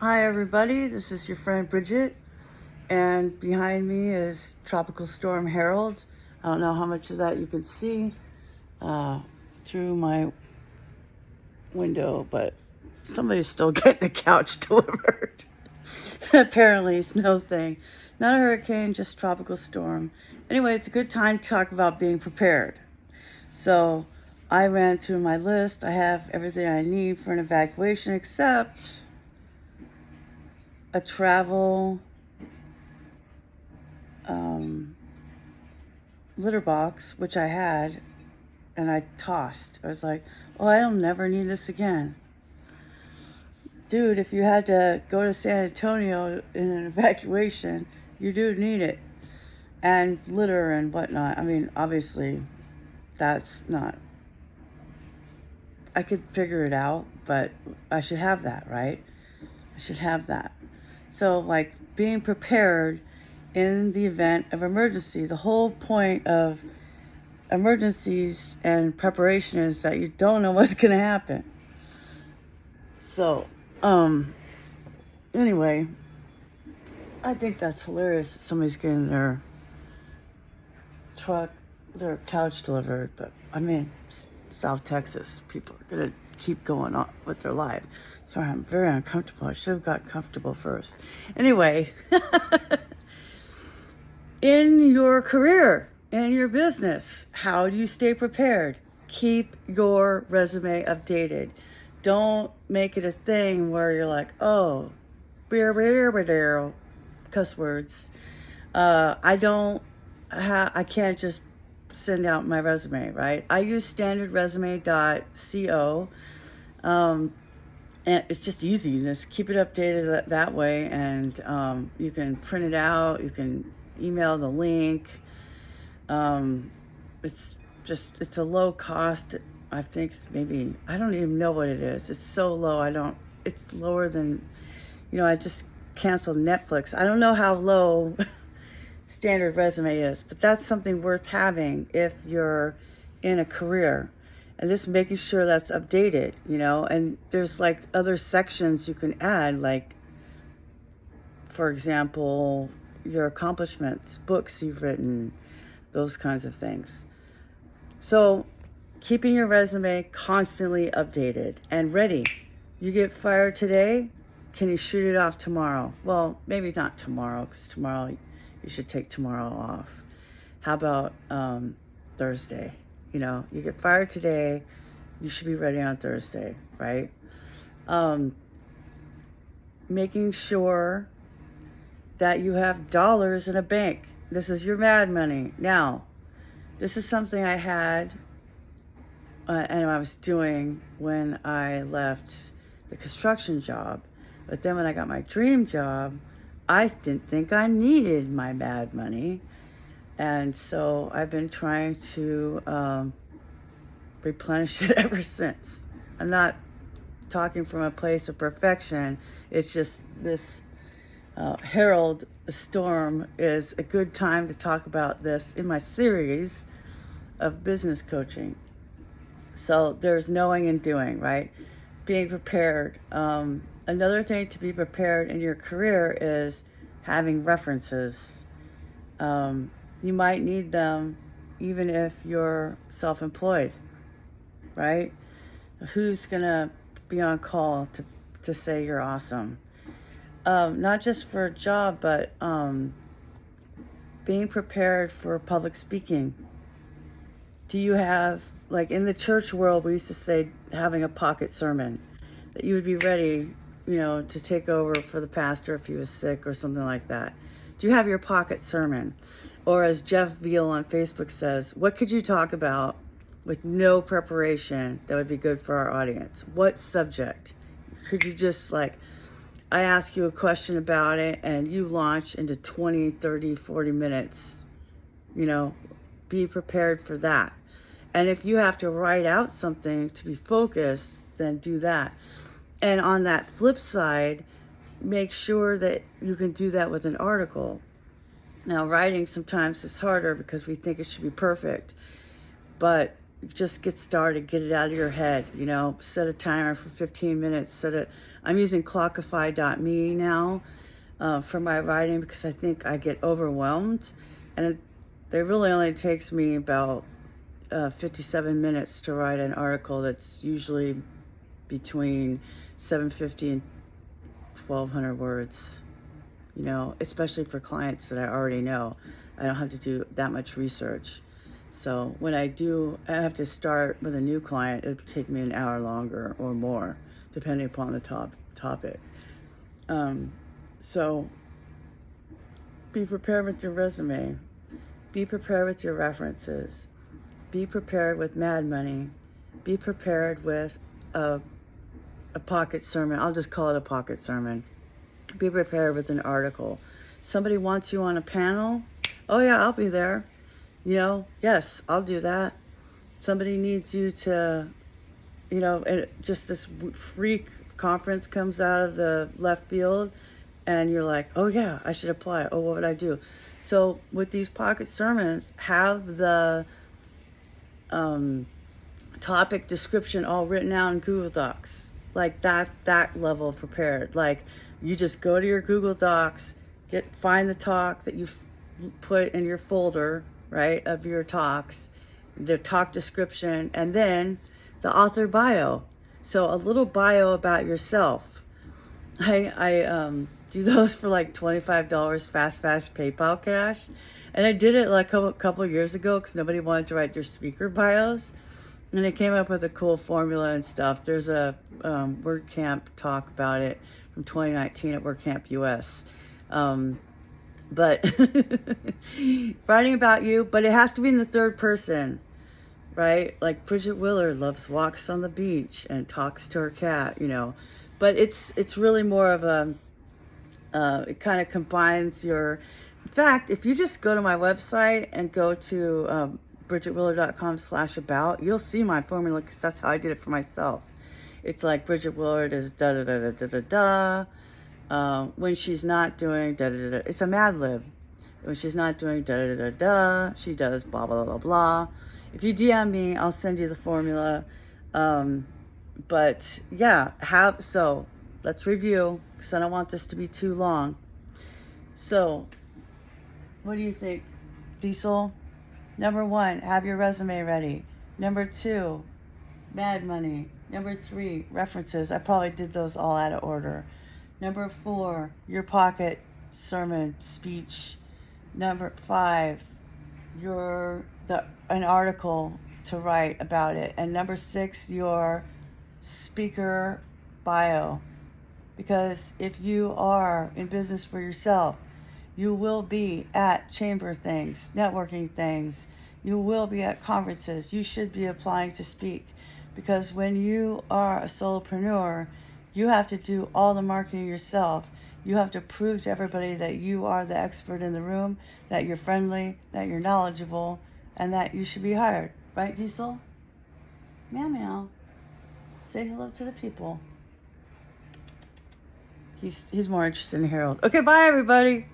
Hi everybody, this is your friend Bridget, and behind me is Tropical Storm Harold. I don't know how much of that you can see through my window, but somebody's still getting a couch delivered. Apparently, snow thing. Not a hurricane, just tropical storm. Anyway, it's a good time to talk about being prepared. So I ran through my list. I have everything I need for an evacuation except a travel litter box, which I had, and I tossed. I was like, oh, I'll never need this again. Dude, if you had to go to San Antonio in an evacuation, you do need it. And litter and whatnot. I mean, obviously, that's not... I could figure it out, but I should have that, right? I should have that. So, like, being prepared in the event of emergency. The whole point of emergencies and preparation is that you don't know what's going to happen. So, anyway, I think that's hilarious that somebody's getting their couch delivered. But, I mean, South Texas, people are going to keep going on with their life. Sorry, I'm very uncomfortable. I should have got comfortable first. Anyway, in your career, in your business, how do you stay prepared? Keep your resume updated. Don't make it a thing where you're like, oh, cuss words. I can't just send out my resume, right? I use standardresume.co. And it's just easy. You just keep it updated that way, and you can print it out. You can email the link. It's a low cost. I think maybe, I don't even know what it is. It's so low. It's lower than, I just canceled Netflix. I don't know how low standard resume is, but that's something worth having if you're in a career. And just making sure that's updated, and there's like other sections you can add, like, for example, your accomplishments, books you've written, those kinds of things. So keeping your resume constantly updated and ready. You get fired today, can you shoot it off tomorrow? Well, maybe not tomorrow, because tomorrow you should take tomorrow off. How about Thursday? You get fired today, you should be ready on Thursday, right? Making sure that you have dollars in a bank. This is your mad money. Now, this is something I had and I was doing when I left the construction job. But then when I got my dream job, I didn't think I needed my mad money. And so I've been trying to replenish it ever since. I'm not talking from a place of perfection. It's just this Herald Storm is a good time to talk about this in my series of business coaching. So there's knowing and doing, right? Being prepared. Another thing to be prepared in your career is having references. You might need them even if you're self-employed, right? Who's going to be on call to say you're awesome? Not just for a job, but being prepared for public speaking. Do you have, like in the church world, we used to say having a pocket sermon, that you would be ready, to take over for the pastor if he was sick or something like that. Do you have your pocket sermon? Or as Jeff Veale on Facebook says, what could you talk about with no preparation that would be good for our audience? What subject? Could you just I ask you a question about it and you launch into 20, 30, 40 minutes, be prepared for that. And if you have to write out something to be focused, then do that. And on that flip side, make sure that you can do that with an article. Now, writing sometimes is harder because we think it should be perfect, but just get started, get it out of your head, you know, set a timer for 15 minutes, I'm using clockify.me now for my writing because I think I get overwhelmed, and it really only takes me about 57 minutes to write an article that's usually between 750 and 1,200 words, you know, especially for clients that I already know. I don't have to do that much research. So when I have to start with a new client, it'll take me an hour longer or more, depending upon the topic. So be prepared with your resume. Be prepared with your references. Be prepared with mad money. Be prepared with a pocket sermon. I'll just call it a pocket sermon. Be prepared with an article. Somebody wants you on a panel. Oh yeah, I'll be there. You know, yes, I'll do that. Somebody needs you to, you know, and just this freak conference comes out of the left field and you're like, oh yeah, I should apply. Oh, what would I do? So with these pocket sermons, have the topic description all written out in Google Docs. Like that level of prepared. Like you just go to your Google Docs, find the talk that you put in your folder, right, of your talks, the talk description, and then the author bio. So a little bio about yourself. I do those for like $25 fast PayPal cash. And I did it like a couple of years ago because nobody wanted to write their speaker bios. And I came up with a cool formula and stuff. There's a WordCamp talk about it from 2019 at WordCamp US. But writing about you, but it has to be in the third person, right? Like Bridget Willard walks on the beach and talks to her cat, you know. But it's really more of it kind of combines in fact, if you just go to my website and go to bridgetwillard.com/about, you'll see my formula because that's how I did it for myself. It's like Bridget Willard is da-da-da-da-da-da-da. When she's not doing da-da-da-da, it's a Mad Lib. When she's not doing da-da-da-da, she does blah, blah, blah, blah. If you DM me, I'll send you the formula. But yeah, so let's review because I don't want this to be too long. So what do you think, Diesel? Number 1, have your resume ready. Number 2, mad money. Number 3, references. I probably did those all out of order. Number 4, your pocket sermon speech. Number 5, an article to write about it. And number 6, your speaker bio. Because if you are in business for yourself, you will be at chamber things, networking things. You will be at conferences. You should be applying to speak. Because when you are a solopreneur, you have to do all the marketing yourself. You have to prove to everybody that you are the expert in the room, that you're friendly, that you're knowledgeable, and that you should be hired. Right, Diesel? Meow, meow. Say hello to the people. He's more interested in Harold. Okay, bye, everybody.